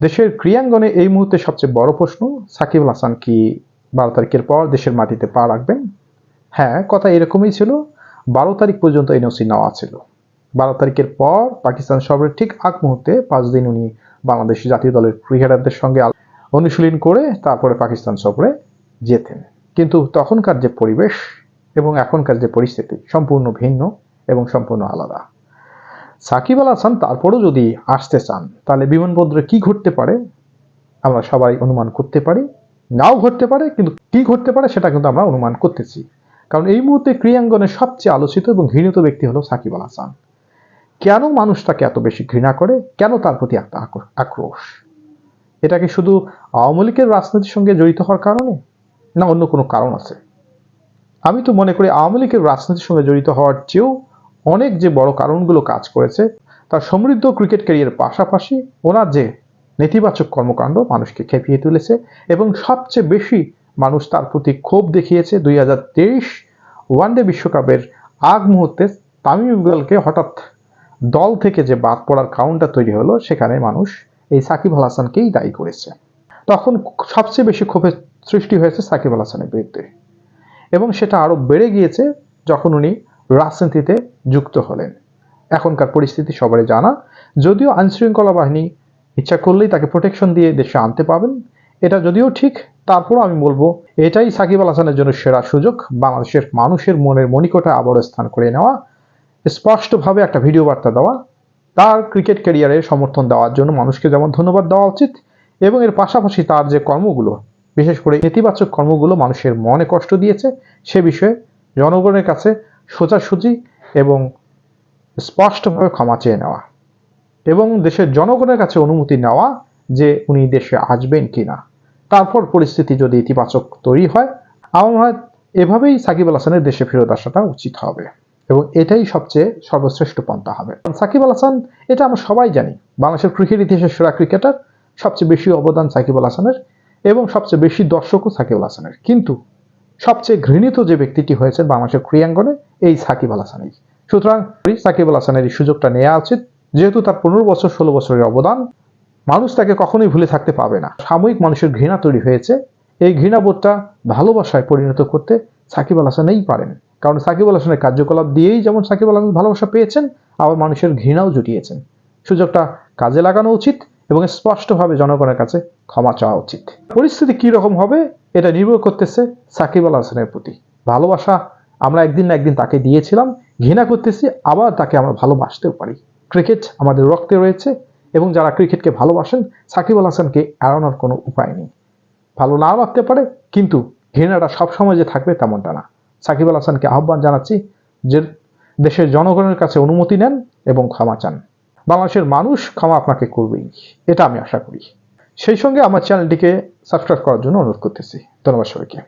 দেশের ক্রীড়াঙ্গনে এই মুহূর্তে সবচেয়ে বড় প্রশ্ন, সাকিব আল হাসান কি 12 তারিখের পর দেশের মাটিতে পা রাখবেন? হ্যাঁ, কথা এরকমই ছিল। 12 তারিখ পর্যন্ত এনওসি নেওয়া ছিল। 12 তারিখের পর পাকিস্তান সফরের ঠিক আগ মুহূর্তে 5 দিন উনি বাংলাদেশ জাতীয় দলের ক্রিকেটারদের সঙ্গে অনুশীলন করে তারপরে পাকিস্তান সফরে যেতেন। কিন্তু তখনকার যে পরিবেশ এবং এখনকার যে পরিস্থিতি সম্পূর্ণ ভিন্ন এবং সম্পূর্ণ আলাদা। সাকিব আল হাসান তারপরও যদি আসতে চান তাহলে বিমানবন্দরে কি ঘটতে পারে আমরা সবাই অনুমান করতে পারি। নাও ঘটতে পারে, কিন্তু কি ঘটতে পারে সেটা কিন্তু আমরা অনুমান করতেছি। কারণ এই মুহূর্তে ক্রীড়াঙ্গনের সবচেয়ে আলোচিত এবং ঘৃণিত ব্যক্তি হলো সাকিব আল হাসান। কেন মানুষ তাকে এত বেশি ঘৃণা করে, কেন তার প্রতি এত আক্রোশ? এটা কি শুধু আওয়ামী লীগের রাজনীতির সঙ্গে জড়িত হওয়ার কারণে, না অন্য কোনো কারণ আছে? আমি তো মনে করি আওয়ামী লীগের রাজনীতির সঙ্গে জড়িত হওয়ার চেয়েও অনেক যে বড় কারণগুলো কাজ করেছে, তার সমৃদ্ধ ক্রিকেট ক্যারিয়ারের পাশাপাশি ওনার যে নেতিবাচক কর্মকাণ্ড মানুষকে খেপিয়ে তুলেছে এবং সবচেয়ে বেশি মানুষ তার প্রতি ক্ষোভ দেখিয়েছে 2023 ওয়ানডে বিশ্বকাপের আগ মুহূর্তে তামিম ইকবালকে হঠাৎ দল থেকে যে বাদ পড়ার কারণটা তৈরি হলো, সেখানে মানুষ এই সাকিব আল হাসানকেই দায়ী করেছে। তখন সবচেয়ে বেশি ক্ষোভের সৃষ্টি হয়েছে সাকিব আল হাসানের বিরুদ্ধে এবং সেটা আরো বেড়ে গিয়েছে যখন উনি রাজনীতিতে যুক্ত হলেন। এখনকার পরিস্থিতি সবারই জানা। যদিও আইনশৃঙ্খলা বাহিনী ইচ্ছা করলেই তাকে প্রোটেকশন দিয়ে দেশে আনতে পাবেন, এটা যদিও ঠিক, তারপরও আমি বলবো এটাই সাকিব আল হাসানের জন্য সেরা সুযোগ বাংলাদেশের মানুষের মনের মণিকোঠা আবারও স্থান করে নেওয়া, স্পষ্টভাবে একটা ভিডিও বার্তা দেওয়া, তার ক্রিকেট ক্যারিয়ারে সমর্থন দেওয়ার জন্য মানুষকে যেমন ধন্যবাদ দেওয়া উচিত এবং এর পাশাপাশি তার যে কর্মগুলো, বিশেষ করে নেতিবাচক কর্মগুলো মানুষের মনে কষ্ট দিয়েছে, সে বিষয়ে জনগণের কাছে সোজাসুজি এবং স্পষ্টভাবে ক্ষমা চেয়ে নেওয়া এবং দেশের জনগণের কাছে অনুমতি নেওয়া যে উনি দেশে আসবেন কিনা। তারপর পরিস্থিতি যদি ইতিবাচক তৈরি হয়, আমার মনে হয় এভাবেই সাকিব আল হাসানের দেশে ফেরত আসাটা উচিত হবে এবং এটাই সবচেয়ে সর্বশ্রেষ্ঠ পন্থা হবে। সাকিব আল হাসান, এটা আমরা সবাই জানি, বাংলাদেশের ক্রিকেট ইতিহাসের সেরা ক্রিকেটার, সবচেয়ে বেশি অবদান সাকিব আল হাসানের এবং সবচেয়ে বেশি দর্শকও সাকিব আল হাসানের। কিন্তু সবচেয়ে ঘৃণিত যে ব্যক্তিটি হয়েছে বাংলাদেশের ক্রীড়াঙ্গনে, এই সাকিব আল হাসানই। সুতরাং সাকিব আল হাসানের এই সুযোগটা নেওয়া উচিত, যেহেতু তার 15 বছর 16 বছরের অবদান, মানুষ তাকে কখনোই ভুলে থাকতে পাবে না। সাময়িক মানুষের ঘৃণা তৈরি হয়েছে, এই ঘৃণাবোধটা ভালোবাসায় পরিণত করতে সাকিব আল হাসানই পারেন। কারণ সাকিব আল হাসানের কার্যকলাপ দিয়েই যেমন সাকিব আল হাসান ভালোবাসা পেয়েছেন, আবার মানুষের ঘৃণাও জুটিয়েছেন। সুযোগটা কাজে লাগানো উচিত এবং স্পষ্টভাবে জনগণের কাছে ক্ষমা চাওয়া উচিত। পরিস্থিতি কি রকম হবে এটা নির্ভর করতেছে সাকিব আল হাসানের প্রতি। ভালোবাসা আমরা একদিন না একদিন তাকে দিয়েছিলাম, ঘৃণা করতেছি, আবার তাকে আমরা ভালোবাসতেও পারি। ক্রিকেট আমাদের রক্তে রয়েছে এবং যারা ক্রিকেটকে ভালোবাসেন, সাকিব আল হাসানকে এড়ানোর কোনো উপায় নেই। ভালো নাও লাগতে পারে, কিন্তু ঘৃণাটা সবসময় যে থাকবে তেমনটা না। সাকিব আল হাসানকে আহ্বান জানাচ্ছি যে দেশের জনগণের কাছে অনুমতি নেন এবং ক্ষমা চান। বাংলাদেশের মানুষ ক্ষমা আপনাকে করবেই, এটা আমি আশা করি। সেই সঙ্গে আমার চ্যানেলটিকে সাবস্ক্রাইব করার জন্য অনুরোধ করতেছি। ধন্যবাদ সবাইকে।